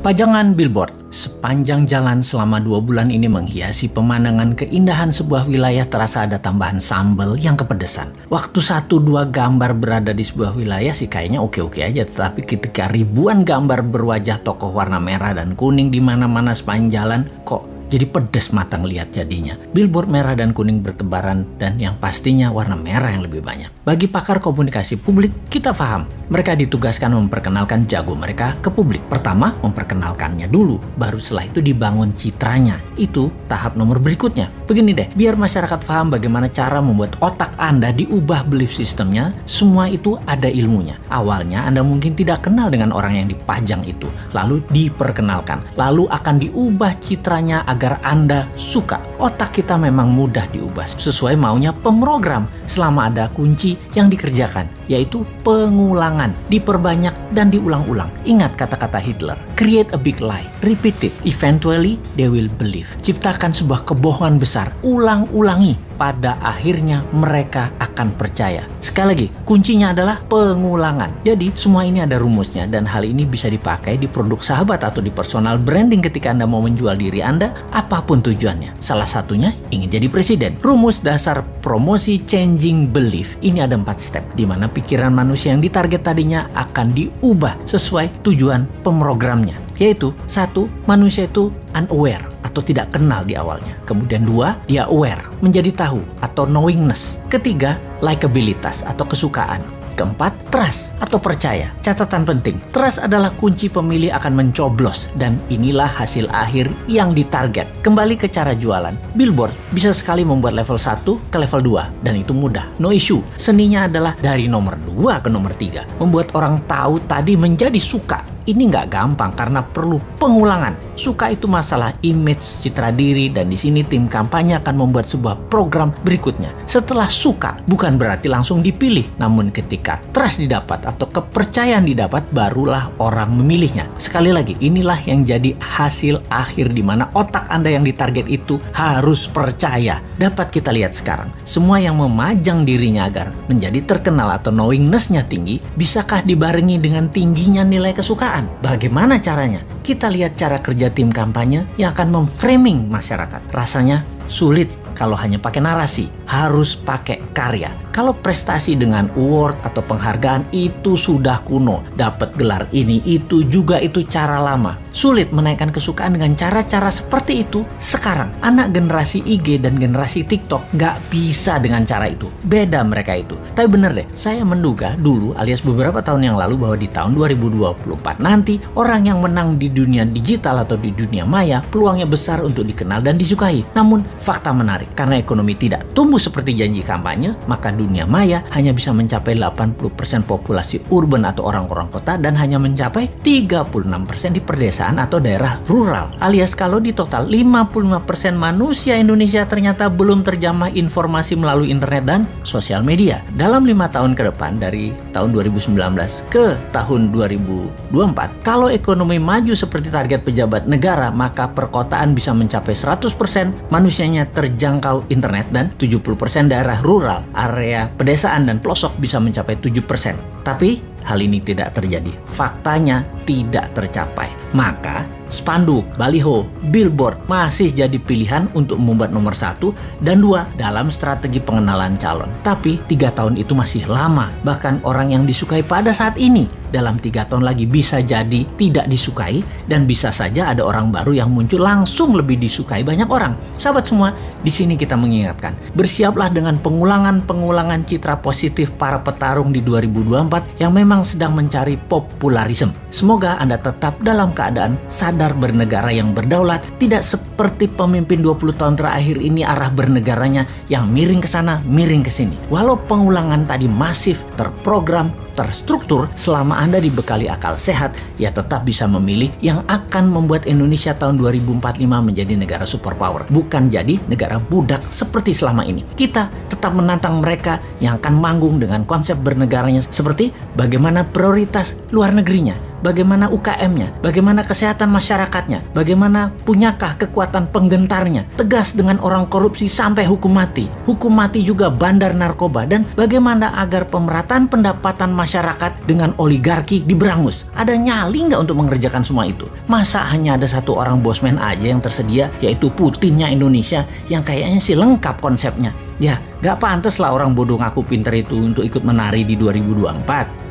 Pajangan billboard sepanjang jalan selama 2 bulan ini menghiasi pemandangan keindahan sebuah wilayah. Terasa ada tambahan sambal yang kepedesan. Waktu 1-2 gambar berada di sebuah wilayah sih kayaknya oke-oke aja. Tetapi ketika ribuan gambar berwajah tokoh warna merah dan kuning di mana-mana sepanjang jalan, kok jadi pedes mata ngelihat jadinya. Billboard merah dan kuning bertebaran dan yang pastinya warna merah yang lebih banyak. Bagi pakar komunikasi publik, kita paham mereka ditugaskan memperkenalkan jago mereka ke publik. Pertama, memperkenalkannya dulu, baru setelah itu dibangun citranya. Itu tahap nomor berikutnya. Begini deh, biar masyarakat paham bagaimana cara membuat otak Anda diubah belief sistemnya, semua itu ada ilmunya. Awalnya Anda mungkin tidak kenal dengan orang yang dipajang itu, lalu diperkenalkan, lalu akan diubah citranya agar Anda suka. Otak kita memang mudah diubah sesuai maunya pemrogram selama ada kunci yang dikerjakan, yaitu pengulangan, diperbanyak dan diulang-ulang. Ingat kata-kata Hitler, create a big lie, repeat it, eventually they will believe. Ciptakan sebuah kebohongan besar, ulang-ulangi, pada akhirnya mereka akan percaya. Sekali lagi, kuncinya adalah pengulangan. Jadi semua ini ada rumusnya dan hal ini bisa dipakai di produk sahabat atau di personal branding ketika Anda mau menjual diri Anda, apapun tujuannya. Salah satunya ingin jadi presiden. Rumus dasar promosi changing belief ini ada 4 step, di mana pikiran manusia yang ditarget tadinya akan diubah sesuai tujuan pemrogramnya. Yaitu 1, manusia itu unaware atau tidak kenal di awalnya. Kemudian 2, dia aware, menjadi tahu atau knowingness. Ketiga, likabilitas atau kesukaan. Keempat, trust atau percaya. Catatan penting, trust adalah kunci pemilih akan mencoblos dan inilah hasil akhir yang ditarget. Kembali ke cara jualan, billboard bisa sekali membuat level 1 ke level 2 dan itu mudah, no issue. Seninya adalah dari nomor 2 ke nomor 3. Membuat orang tahu tadi menjadi suka. Ini nggak gampang karena perlu pengulangan. Suka itu masalah image, citra diri, dan di sini tim kampanye akan membuat sebuah program berikutnya. Setelah suka, bukan berarti langsung dipilih, namun ketika trust didapat atau kepercayaan didapat, barulah orang memilihnya. Sekali lagi, inilah yang jadi hasil akhir di mana otak Anda yang ditarget itu harus percaya. Dapat kita lihat sekarang, semua yang memajang dirinya agar menjadi terkenal atau knowingness-nya tinggi, bisakah dibarengi dengan tingginya nilai kesukaan? Bagaimana caranya? Kita lihat cara kerja tim kampanye yang akan memframing masyarakat. Rasanya sulit kalau hanya pakai narasi, harus pakai karya. Kalau prestasi dengan award atau penghargaan itu sudah kuno, dapat gelar ini itu juga itu cara lama. Sulit menaikkan kesukaan dengan cara-cara seperti itu. Sekarang anak generasi IG dan generasi TikTok nggak bisa dengan cara itu. Beda mereka itu. Tapi bener deh, saya menduga dulu alias beberapa tahun yang lalu bahwa di tahun 2024 nanti orang yang menang di dunia digital atau di dunia maya peluangnya besar untuk dikenal dan disukai. Namun fakta menarik, karena ekonomi tidak tumbuh seperti janji kampanye, maka dunia maya hanya bisa mencapai 80% populasi urban atau orang-orang kota dan hanya mencapai 36% di pedesaan atau daerah rural. Alias kalau di total 55% manusia Indonesia ternyata belum terjamah informasi melalui internet dan sosial media. Dalam 5 tahun ke depan dari tahun 2019 ke tahun 2024, kalau ekonomi maju seperti target pejabat negara, maka perkotaan bisa mencapai 100% manusianya terjangkau internet dan 70% daerah rural, area pedesaan dan pelosok bisa mencapai 7%. Tapi hal ini tidak terjadi. Faktanya tidak tercapai. Maka spanduk, baliho, billboard masih jadi pilihan untuk membuat nomor 1 dan 2 dalam strategi pengenalan calon. Tapi 3 tahun itu masih lama. Bahkan orang yang disukai pada saat ini dalam 3 tahun lagi bisa jadi tidak disukai dan bisa saja ada orang baru yang muncul langsung lebih disukai banyak orang. Sahabat semua, di sini kita mengingatkan, bersiaplah dengan pengulangan citra positif para petarung di 2024 yang memang sedang mencari popularisme. Semoga Anda tetap dalam keadaan sadar bernegara yang berdaulat, tidak seperti pemimpin 20 tahun terakhir ini arah bernegaranya yang miring ke sana, miring ke sini. Walau pengulangan tadi masif, terprogram, terstruktur, selama Anda dibekali akal sehat, ya tetap bisa memilih yang akan membuat Indonesia tahun 2045 menjadi negara superpower, bukan jadi negara budak seperti selama ini. Kita tetap menantang mereka yang akan manggung dengan konsep bernegaranya seperti bagaimana prioritas luar negerinya, bagaimana UKM-nya, bagaimana kesehatan masyarakatnya, bagaimana punyakah kekuatan penggentarnya, tegas dengan orang korupsi sampai hukum mati juga bandar narkoba, dan bagaimana agar pemerataan pendapatan masyarakat dengan oligarki diberangus. Ada nyali nggak untuk mengerjakan semua itu? Masa hanya ada satu orang bosman aja yang tersedia, yaitu Putinnya Indonesia, yang kayaknya sih lengkap konsepnya. Ya, gak pantas lah orang bodoh ngaku pinter itu untuk ikut menari di 2024.